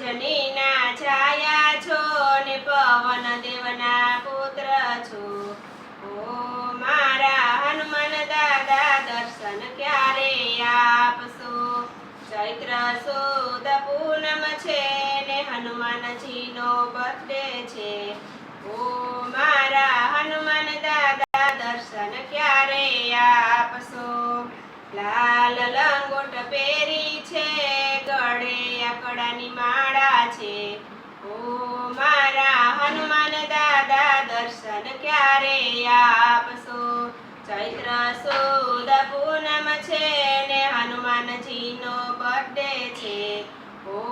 અંજનીના છાયા છો ને પવન દેવના પુત્ર છો। ઓ મારા હનુમાન દાદા દર્શન ક્યારે આપશો। ચૈત્ર સુદ પૂનમ છે ને હનુમાનજીનો બર્થડે છે। ઓ મારા હનુમાન દાદા દર્શન ક્યારે આપશો। લાલ લંગોટ પહેરી છે ગળે આકડાની માળા છે। ઓ મારા હનુમાન દાદા દર્શન ક્યારે આપશો। ચૈત્ર સુદ પૂનમ છે ને હનુમાનજીનો બર્થડે છે। ઓ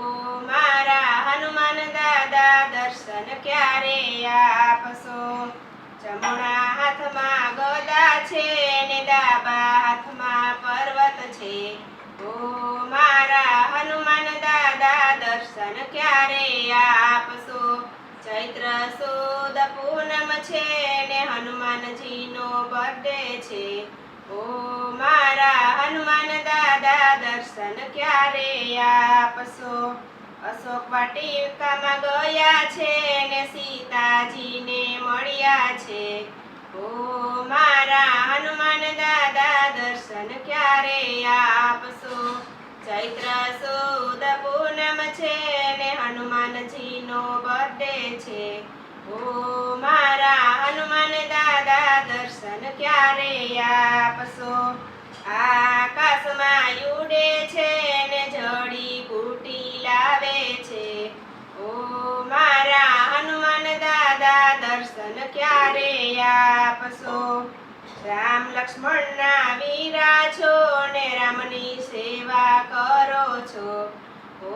મારા હનુમાન દાદા દર્શન ક્યારે આપશો। જમણા હાથમાં ગદા છે ને ડાબા હાથમાં પર્વત છે। ઓ મારા હનુમાન દાદા દર્શન ક્યારે આપશો। ચૈત્ર સુદ પૂનમ છે ને હનુમાનજીનો બર્થડે છે। ઓ મારા હનુમાન દાદા દર્શન ક્યારે આપશો। અશોક વાટિકામાં ગયા છે ને સીતાજીને મળ્યા છે। ઓ મારા હનુમાન દાદા દર્શન ક્યારે આપશો। ચૈત્ર સુદ પૂનમ છે ને હનુમાનજીનો બર્થડે છે। ઓ મારા હનુમાન દાદા દર્શન ક્યારે આપશો। આકાશમાં ઉડે છે ને જડીબુટી લાવે છે। ઓ મારા હનુમાન દાદા દર્શન ક્યારે આપશો। રામ લક્ષ્મણના વીરા છો ને રામની સેવા કરો છો। ઓ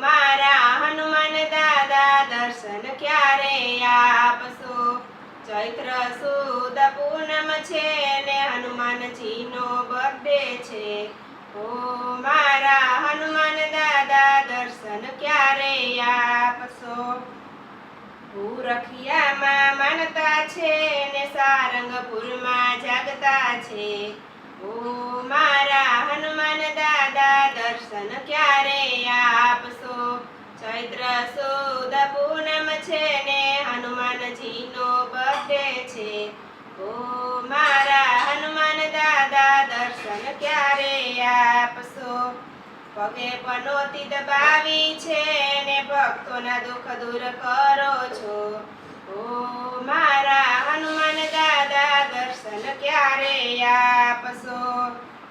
મારા હનુમાન દાદા દર્શન ક્યારે આપશો। ચૈત્ર સુદ પૂનમ છે ને હનુમાનજીનો બર્થડે છે। ઓ મારા હનુમાન દાદા દર્શન ક્યારે આપશો। ભૂરખિયામાં માનતા છે ને સારંગપુરમાં જાગતા છે। ઓ મારા હનુમાન દાદા દર્શન ક્યારે આપશો। ચૈત્ર સુદ પૂનમ છે ને હનુમાનજીનો બર્થડે છે। ઓ મારા હનુમાન દાદા દર્શન ક્યારે આપશો। પગે પનોતી દબાવી છે ને ભક્તોના દુઃખ દૂર કરો છો। ઓ મારા હનુમાન દાદા દર્શન ક્યારે આપશો।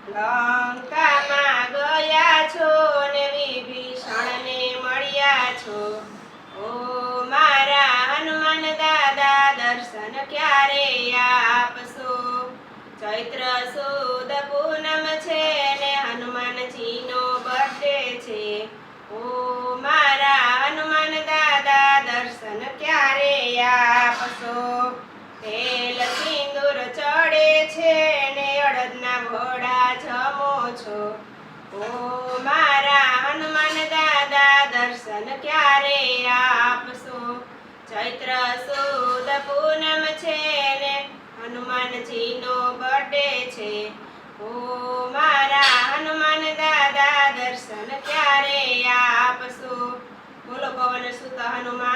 લંકામાં ગયા છો ને વિભીષણને મળ્યા છો। ઓ મારા હનુમાન દાદા દર્શન ક્યારે આપશો। ચૈત્ર સુદ પૂનમ છે ને હનુમાનજીનો બર્થડે છે। ઓ મારા હનુમાન દાદા દર્શન ક્યારે આપશો। તેલ સિંદૂર ચડે છે ને અડદના વડા જમો છો। ઓ મારા હનુમાન દાદા દર્શન ક્યારે આપશો। ચૈત્ર સુદ પૂનમ છે ને હનુમાનજીનો બર્થડે છે। ઓ મારા હનુમાન દાદા દર્શન ક્યારે આપશો। બોલો પવન સુત હનુમાન।